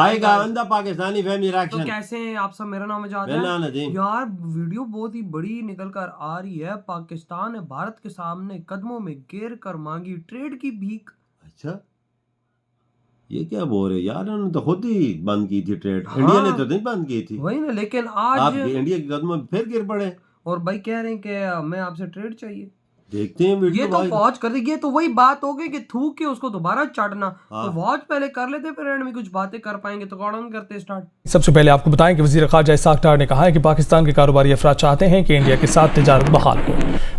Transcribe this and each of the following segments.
आएगा अंधा पाकिस्तानी फैमिली तो रिएक्शन। कैसे हैं आप सब? मेरा नाम आजाद मेरा नाम है नदीम। यार, वीडियो बहुत ही बड़ी निकल कर आ रही है। पाकिस्तान ने भारत के सामने कदमों में गिर कर मांगी ट्रेड की भीख। अच्छा, ये क्या बोल रहे यार, उन्होंने तो खुद ही बंद की थी ट्रेड। हाँ, इंडिया ने तो नहीं बंद की थी। वही ना, लेकिन आप आज इंडिया के कदमों में फिर गिर पड़े। और भाई कह रहे हैं कि मैं आपसे ट्रेड चाहिए। देखते हैं वीडियो। ये तो फौज कर दी। ये तो वही बात हो गई कि थूक के उसको दोबारा चाटना। हाँ। तो फौज पहले कर लेते, फिर एंड में कुछ बातें कर पाएंगे तो कौन करते स्टार्ट। सबसे पहले आपको बताएं कि वजीर खारजा इसाक डार ने कहा है कि पाकिस्तान के कारोबारी अफराद चाहते हैं कि इंडिया के साथ तिजारत बहाल हो।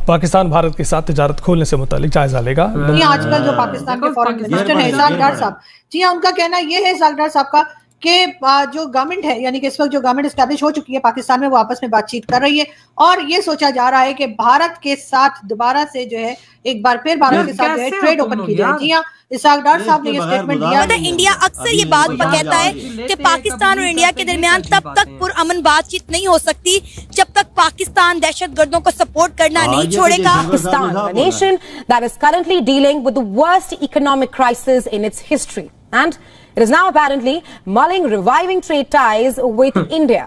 पाकिस्तान भारत के साथ तिजारत खोलने से मुतालिक जायजा लेगा। आजकल जो पाकिस्तान के फॉरेन मिनिस्टर है इसाक डार साहब, जी हाँ, उनका कहना ये है इसाक डार साहब का कि जो गवर्नमेंट है, यानी कि इस वक्त जो गवर्नमेंट एस्टैब्लिश हो चुकी है पाकिस्तान में, वो आपस में बातचीत कर रही है और ये सोचा जा रहा है कि भारत के साथ दोबारा से जो है एक बार फिर भारत के साथ जो है ट्रेड ओपन की जाए। जी हाँ, इसाक डार साहब ने ये स्टेटमेंट दिया। इंडिया अक्सर ये बात कहता है कि पाकिस्तान और इंडिया के दरमियान तब तक पुरअमन बातचीत नहीं हो सकती जब तक पाकिस्तान दहशतगर्दों को सपोर्ट करना नहीं छोड़ेगा। Pakistan, a nation that is currently dealing with the worst economic crisis in its history, and it is now apparently mulling reviving trade ties with India.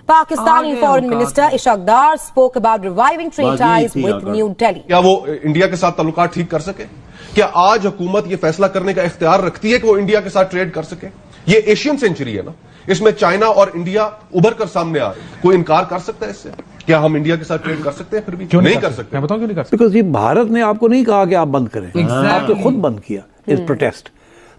Pakistani Foreign Minister Ishaq Dar spoke about reviving trade ties with New Delhi. क्या वो India के साथ ताल्लुकात ठीक कर सके? क्या आज हुकूमत ये फैसला करने का इख्तियार रखती है कि वो इंडिया के साथ ट्रेड कर सके? ये एशियन सेंचुरी है ना, इसमें चाइना और इंडिया उभर कर सामने आ रहे हैं। कोई इनकार कर सकता है इससे? क्या हम इंडिया के साथ ट्रेड कर सकते हैं? फिर भी क्यों नहीं कर सकते? मैं बताऊं क्यों नहीं कर सकते? बिकॉज ये भारत ने आपको नहीं कहा कि आप बंद करें, आपने खुद बंद किया इस प्रोटेस्ट।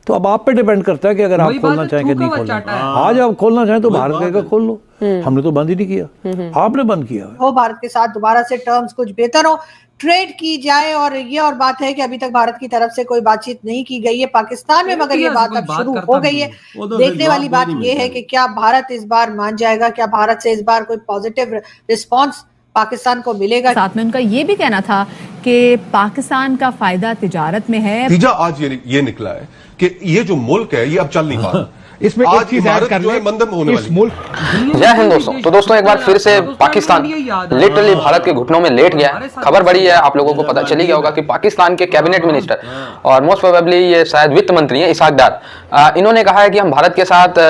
तो अब आप पे डिपेंड करता है कि अगर आप खोलना चाहें कि नहीं खोलना। आज आप खोलना चाहें तो भारत कहेगा खोल लो, हमने तो बंद ही नहीं किया, आपने बंद किया है। हो भारत के साथ दोबारा से टर्म्स कुछ बेहतर हो, ट्रेड की जाए। और ये और बात है कि अभी तक भारत की तरफ से कोई बातचीत नहीं की गई है पाकिस्तान में, मगर ये बात अब शुरू हो गई है। देखने वाली बात ये है कि क्या भारत इस बार मान जाएगा, क्या भारत से इस बार कोई पॉजिटिव रिस्पॉन्स पाकिस्तान को मिलेगा। साथ में उनका ये भी कहना था कि पाकिस्तान का फायदा तिजारत में है। नतीजा आज ये निकला है कि ये जो मुल्क है ये अब चल नहीं पा रहा। इसमें आज भारत जो है मंदम होने वाली मुल्क। जय हिंद दोस्तों। तो दोस्तों एक बार फिर से पाकिस्तान लिटरली भारत के घुटनों में लेट गया है। खबर बड़ी है, आप लोगों को पता चली गया होगा कि पाकिस्तान के कैबिनेट मिनिस्टर और मोस्ट प्रोबेबली ये शायद वित्त मंत्री हैं इसाक डार, इन्होंने कहा है कि हम भारत के साथ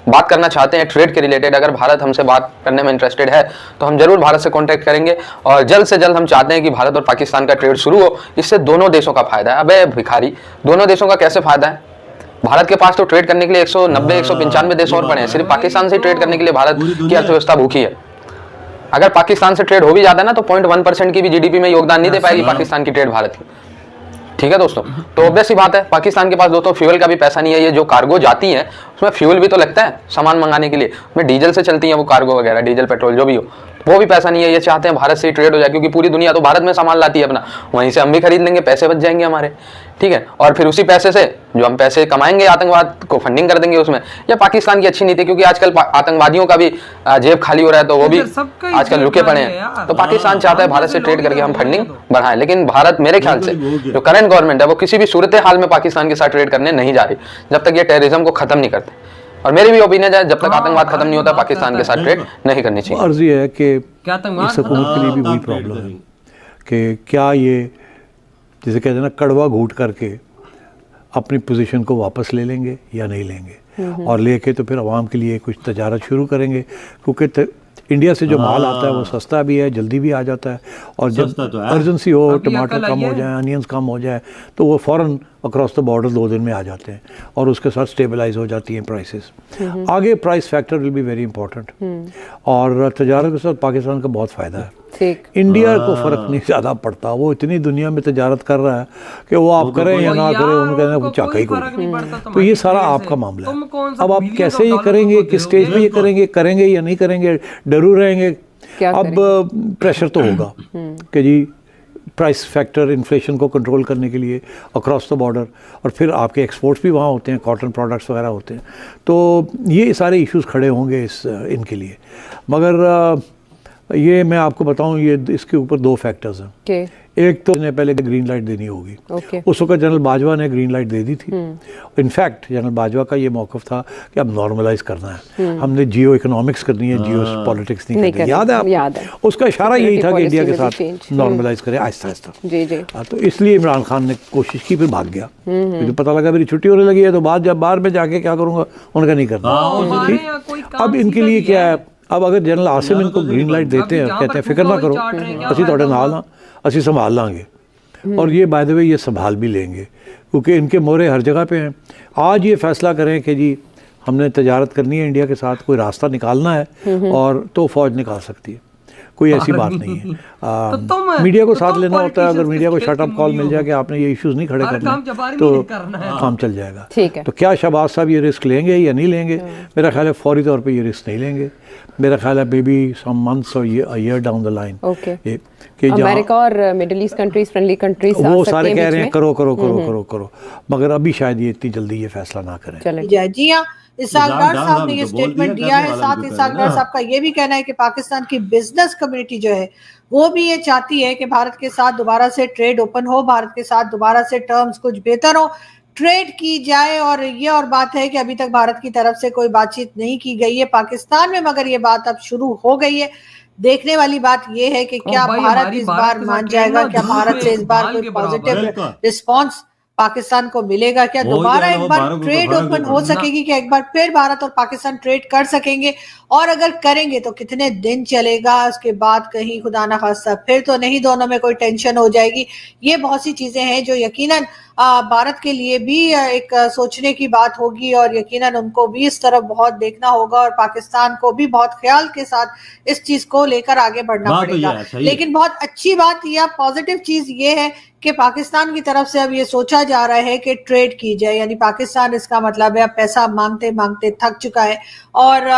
बात करना चाहते हैं ट्रेड के रिलेटेड। अगर भारत हमसे बात करने में इंटरेस्टेड है तो हम जरूर भारत से कांटेक्ट करेंगे और जल्द से जल्द हम चाहते हैं कि भारत और पाकिस्तान का ट्रेड शुरू हो। इससे दोनों देशों का फायदा है। अबे भिखारी, दोनों देशों का कैसे फायदा है? भारत के पास तो ट्रेड करने के लिए 190-195 देश और पड़े हैं। सिर्फ पाकिस्तान से ट्रेड करने के लिए भारत की अर्थव्यवस्था भूखी है। अगर पाकिस्तान से ट्रेड हो भी जाता है ना तो 0.1% की भी जीडीपी में योगदान नहीं दे पाएगी पाकिस्तान की ट्रेड भारत की। ठीक है दोस्तों, तो ऑब्वियस सी बात है पाकिस्तान के पास दोस्तों फ्यूल का भी पैसा नहीं है। ये जो कार्गो जाती है उसमें फ्यूल भी तो लगता है सामान मंगाने के लिए, उसमें डीजल से चलती है वो कार्गो वगैरह, डीजल पेट्रोल जो भी हो, वो भी पैसा नहीं है। ये चाहते हैं भारत से ही ट्रेड हो जाए क्योंकि पूरी दुनिया तो भारत में सामान लाती है अपना, वहीं से हम भी खरीद लेंगे, पैसे बच जाएंगे हमारे। ठीक है, और फिर उसी पैसे से जो हम पैसे कमाएंगे आतंकवाद को फंडिंग कर देंगे उसमें। यह पाकिस्तान की अच्छी नीति, क्योंकि आजकल आतंकवादियों का भी जेब खाली हो रहा है तो वो भी आजकल रुके पड़े हैं। तो पाकिस्तान चाहता है भारत से ट्रेड करके हम फंडिंग बढ़ाएं, लेकिन भारत मेरे ख्याल से जो करंट गवर्नमेंट है वो किसी भी सूरत हाल में पाकिस्तान के साथ ट्रेड करने नहीं जा रही जब तक ये टेररिज्म को खत्म नहीं करते। और मेरी भी ओपिनियन है जब तक आतंकवाद खत्म नहीं होता पाकिस्तान के साथ ट्रेड नहीं करनी चाहिए। अर्जी है कि इस हुकूमत के लिए भी वही प्रॉब्लम है कि क्या ये जिसे कहते हैं ना कड़वा घूट करके अपनी पोजीशन को वापस ले लेंगे या नहीं लेंगे, और लेके तो फिर अवाम के लिए कुछ तजारत शुरू करेंगे। क्योंकि इंडिया से जो माल आता है वो सस्ता भी है, जल्दी भी आ जाता है, और जब अर्जेंसी हो, टमाटर कम हो जाए, अनियंस कम हो जाए, तो वो फ़ौरन अक्रॉस द बॉर्डर 2 दिन में आ जाते हैं और उसके साथ स्टेबलाइज हो जाती हैं प्राइसेस। आगे price factor will be very important, और तजारत के साथ पाकिस्तान का बहुत फ़ायदा है। इंडिया को फ़र्क नहीं ज़्यादा पड़ता, वो इतनी दुनिया में तजारत कर रहा है कि वो आप करें या ना करें उनका कहना चाका ही कोई। तो ये सारा आपका मामला है। अब आप कैसे ये करेंगे, किस स्टेज पे ये करेंगे या नहीं करेंगे, डरू रहेंगे। अब प्रेशर तो होगा कि जी प्राइस फैक्टर इन्फ्लेशन को कंट्रोल करने के लिए अक्रॉस द बॉर्डर, और फिर आपके एक्सपोर्ट्स भी वहाँ होते हैं, कॉटन प्रोडक्ट्स वगैरह होते हैं, तो ये सारे इश्यूज खड़े होंगे इनके लिए। मगर ये मैं आपको बताऊं, ये इसके ऊपर दो फैक्टर्स हैं। Okay. एक तो ने पहले ग्रीन लाइट देनी होगी। Okay. उस वक्त जनरल बाजवा ने ग्रीन लाइट दे दी थी। इनफैक्ट जनरल बाजवा का ये मौक़िफ़ था कि अब नॉर्मलाइज करना है, हमने जियो इकोनॉमिक्स करनी है, जियो पॉलिटिक्स नहीं करनी। याद है आप? याद है। उसका इशारा यही था कि इंडिया के साथ नॉर्मलाइज करें आहिस्ता आहिस्ता। जी जी। तो इसलिए इमरान खान ने कोशिश की, फिर भाग गया। तो पता लगा मेरी छुट्टी होने लगी है, तो बाद जब बाहर में जाके क्या करूँगा, उनका नहीं करना। ठीक, अब इनके लिए क्या है, अब अगर जनरल आसिम इनको ग्रीन लाइट देते हैं, कहते हैं फिक्र ना करो, असी थोड़े नाल हाँ, असी संभाल लांगे, और ये बाय द वे ये संभाल भी लेंगे, क्योंकि इनके मोहरे हर जगह पे हैं। आज ये फैसला करें कि जी हमने तजारत करनी है इंडिया के साथ, कोई रास्ता निकालना है, और तो फ़ौज निकाल सकती है, कोई ऐसी बात नहीं है। मीडिया को साथ लेना होता है, अगर मीडिया को शट अप कॉल मिल जाए कि आपने ये इश्यूज नहीं खड़े करने, तो काम चल जाएगा। ठीक है। तो क्या शहबाज साहब ये रिस्क लेंगे या नहीं लेंगे? मेरा ख्याल है फौरी तौर पे ये रिस्क नहीं लेंगे। मेरा ख्याल है बेबी सम मंथ्स और ईयर डाउन द लाइन कि अमेरिका और middle east countries, friendly countries, वो सारे कह रहे हैं करो करो करो करो करो, मगर अभी शायद ये इतनी जल्दी ये फैसला ना करें। जी हाँ, इसहाक डार साहब ने ये स्टेटमेंट दिया है। साथ इसहाक डार साहब का ये भी कहना है कि पाकिस्तान की बिजनेस कम्युनिटी जो है वो भी ये चाहती है कि भारत के साथ दोबारा से ट्रेड ओपन हो, भारत के साथ दोबारा से टर्म्स कुछ बेहतर हो, ट्रेड की जाए। और ये और बात है कि अभी तक भारत की तरफ से कोई बातचीत नहीं की गई है पाकिस्तान में, मगर ये बात अब शुरू हो गई है। देखने वाली बात ये है कि क्या भारत इस बार मान जाएगा, क्या भारत से इस बार कोई पॉजिटिव रिस्पॉन्स पाकिस्तान को मिलेगा, क्या दोबारा एक बार ट्रेड ओपन हो सकेगी, क्या एक बार फिर भारत और पाकिस्तान ट्रेड कर सकेंगे, और अगर करेंगे तो कितने दिन चलेगा, उसके बाद कहीं खुदा ना खास्ता फिर तो नहीं दोनों में कोई टेंशन हो जाएगी। ये बहुत सी चीजें हैं जो यकीनन भारत के लिए भी एक सोचने की बात होगी, और यकीनन उनको भी इस तरफ बहुत देखना होगा, और पाकिस्तान को भी बहुत ख्याल के साथ इस चीज को लेकर आगे बढ़ना पड़ेगा। लेकिन बहुत अच्छी बात या पॉजिटिव चीज ये है कि पाकिस्तान की तरफ से अब ये सोचा जा रहा है कि ट्रेड की जाए, यानी पाकिस्तान इसका मतलब है पैसा मांगते मांगते थक चुका है, और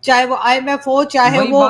चाहे वो IMF हो, चाहे वो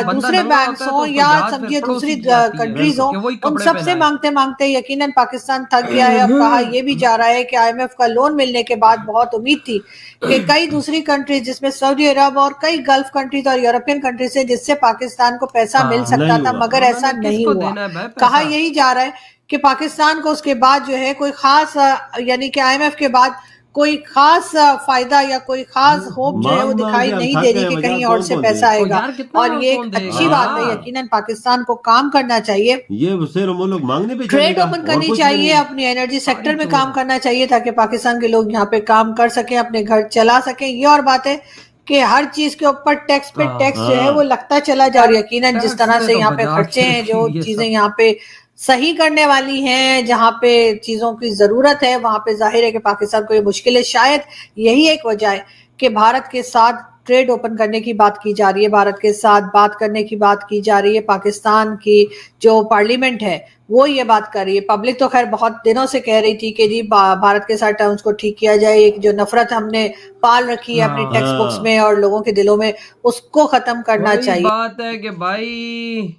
दूसरे बैंक हो, या समझिए दूसरी कंट्रीज हो, उन सबसे मांगते मांगते यकीनन पाकिस्तान थक गया है। अब कहा यह भी जा रहा है कि IMF का लोन मिलने के बाद बहुत उम्मीद थी कि कई दूसरी कंट्रीज जिसमें सऊदी अरब और कई गल्फ कंट्रीज और यूरोपियन कंट्रीज है जिससे पाकिस्तान को पैसा मिल सकता था, मगर ऐसा नहीं हुआ। कहा यही जा रहा है कि पाकिस्तान को उसके बाद जो है कोई खास, यानी कि IMF के बाद कोई खास फायदा या कोई खास होप जो है वो दिखाई नहीं दे रही कि कहीं और से पैसा आएगा, और ये एक अच्छी बात है। यकीनन पाकिस्तान को काम करना चाहिए, ये लोग मांगने पे ट्रेड ओपन करनी चाहिए, अपनी एनर्जी सेक्टर में काम करना चाहिए, ताकि पाकिस्तान के लोग यहाँ पे काम कर सके, अपने घर चला सके। ये और बात है कि हर चीज के ऊपर टैक्स पे टैक्स जो है वो लगता चला जा रहा है। यकीनन जिस तरह से यहाँ पे खर्चे हैं, जो चीजें यहाँ पे सही करने वाली हैं, जहाँ पे चीजों की जरूरत है, वहां पे जाहिर है कि पाकिस्तान को ये मुश्किल है। शायद यही एक वजह है कि भारत के साथ ट्रेड ओपन करने की बात की जा रही है, भारत के साथ बात करने की बात की जा रही है। पाकिस्तान की जो पार्लियामेंट है वो ये बात कर रही है। पब्लिक तो खैर बहुत दिनों से कह रही थी कि जी भारत के साथ टर्म्स को ठीक किया जाए, एक जो नफरत हमने पाल रखी है अपनी टेक्स्ट बुक्स में और लोगों के दिलों में, उसको खत्म करना चाहिए। बात है कि भाई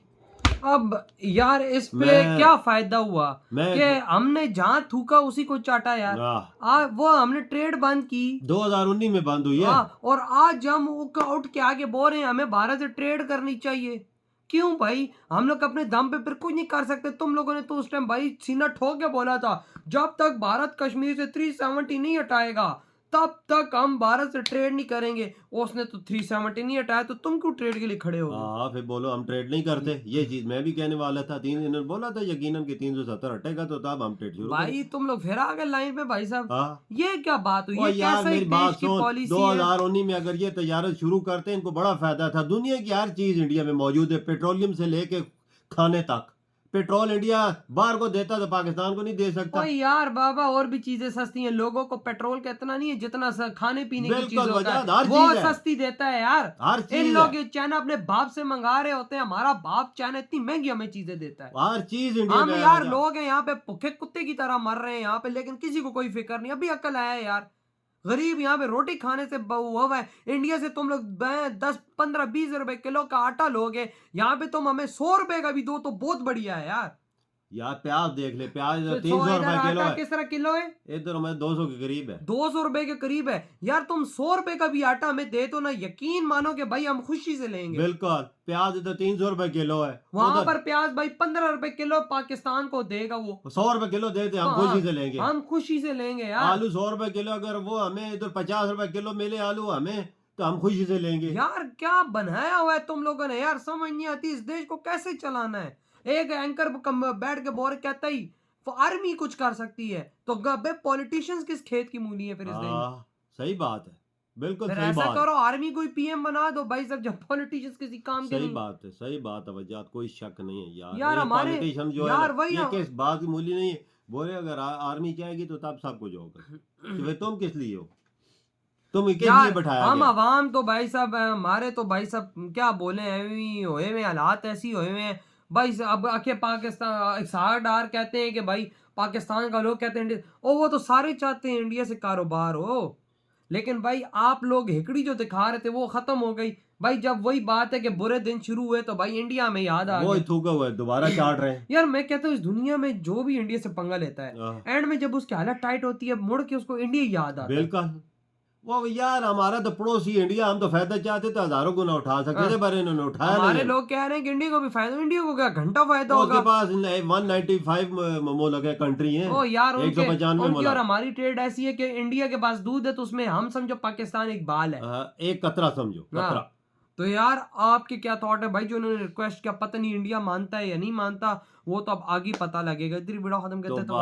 अब यार इस पे क्या फायदा हुआ कि हमने जहाँ थूका उसी को चाटा यार। वो हमने ट्रेड बंद की 2019 में बंद हुई है, और आज हम उठ के आगे बोल रहे हैं हमें भारत से ट्रेड करनी चाहिए। क्यों भाई, हम लोग अपने दम पे फिर कुछ नहीं कर सकते। तुम लोगों ने तो उस टाइम भाई सीना ठोक के बोला था जब तक भारत कश्मीर से 370 नहीं हटाएगा तब तक हम भारत से ट्रेड नहीं करेंगे। उसने तो 370 नहीं हटाया, तो तुम क्यों ट्रेड के लिए खड़े हो? हाँ फिर बोलो हम ट्रेड नहीं करते। ये चीज मैं भी कहने वाला था, 3 दिन बोला था यकीनन कि 370 हटेगा तो तब हम ट्रेड शुरू भाई तुम लोग फिर आ गए लाइन पे भाई साहब। ये क्या बात हुई? यार मेरी बात सुन, 2019 में अगर ये तजारत शुरू करते इनको बड़ा फायदा था। दुनिया की हर चीज इंडिया में मौजूद है, पेट्रोलियम से लेके खाने तक। पेट्रोल इंडिया बाहर को देता तो पाकिस्तान को नहीं दे सकता। यार बाबा और भी चीजें सस्ती हैं, लोगों को पेट्रोल का इतना नहीं है जितना खाने पीने की चीजों का वो सस्ती देता है यार। हर चीज इन लोग ये चाइना अपने बाप से मंगा रहे होते हैं, हमारा बाप चाइना इतनी महंगी हमें चीजें देता है। हर चीज इंडिया हम यार लोग हैं यहाँ पे भूखे कुत्ते की तरह मर रहे हैं यहाँ पे, लेकिन किसी को कोई फिक्र नहीं। अभी अक्ल आया है यार, गरीब यहाँ पे रोटी खाने से हुआ है। इंडिया से तुम लोग 10, 15, 20 रुपए किलो का आटा लोगे, यहाँ पे तुम हमें 100 रुपए का भी दो तो बहुत बढ़िया है यार। यार प्याज देख ले, प्याज तो 300 रुपए किलो है, किस तरह किलो है? इधर हमें 200 के करीब है। 200 रुपए के करीब है यार। तुम 100 रुपए का भी आटा हमें दे तो ना, यकीन मानो कि भाई हम खुशी से लेंगे। बिल्कुल, प्याज इधर 300 रुपए किलो है, वहां पर प्याज भाई 15 रुपए किलो पाकिस्तान को देगा वो। 100 रुपए किलो देते हम खुशी से लेंगे। हम खुशी से लेंगे यार। आलू 100 रुपए किलो, अगर वो हमें इधर 50 रुपए किलो मिले आलू हमें, तो हम खुशी से लेंगे। यार क्या बनाया हुआ है तुम लोगों ने यार, समझ नहीं आती इस देश को कैसे चलाना है। एक एंकर बैठ के बोर कहता ही आर्मी कुछ कर सकती है, तो पॉलिटिशियंस किस खेत की मूली है फिर इस देश? सही बात है, बिल्कुल फिर सही ऐसा बात करो, आर्मी कोई पीएम बना दो भाई सब, जब पॉलिटिशियंस किसी काम के सही नहीं। बात है, सही बात है वजात, कोई शक नहीं है यार। यार ये हमारे पॉलिटिशियन जो यार है वही ये किस बात की मूली नहीं है। बोले अगर आर्मी चाहेगी तो तब सब कुछ होगा, तो वे तुम किस लिए हो, तुम किस लिए बैठाया हम गया? आवाम तो भाई साहब हमारे तो भाई साहब क्या बोले होए में हालात ऐसी होए में हैं भाई। अब आके पाकिस्तान साग डार कहते हैं कि भाई पाकिस्तान का लोग कहते हैं ओ वो तो सारे चाहते हैं इंडिया से कारोबार हो, लेकिन भाई आप लोग हिकड़ी जो दिखा रहे थे वो खत्म हो गई भाई। जब वही बात है कि बुरे दिन शुरू हुए तो भाई इंडिया में याद आ वो गया। थूका हुआ है, दोबारा चाट रहे हैं। यार मैं कहता हूँ इस दुनिया में जो भी इंडिया से पंगा लेता है, एंड में जब उसकी हालत टाइट होती है मुड़ के उसको इंडिया याद आता है। बिल्कुल, वो यार हमारा तो पड़ोसी इंडिया, हम तो फायदा चाहते तो हजारों गुना उठा सकते थे, पर इन्होंने उठाया नहीं। हमारे लोग कह रहे हैं कि इंडिया को भी फायदा, इंडिया को क्या घंटा फायदा होगा। उसके पास 195 मुल्क है, कंट्री है। ओ यार उनकी 195 मुल्क। और हमारी ट्रेड ऐसी है कि इंडिया के पास दूध है तो उसमें हम समझो पाकिस्तान एक बाल है, एक कतरा समझो, कतरा। तो यार आपके क्या थॉट है भाई, जो उन्होंने रिक्वेस्ट किया, पता नहीं इंडिया मानता है या नहीं मानता, वो तो अब आगे पता लगेगा। इधर वीडियो खत्म करते हैं तो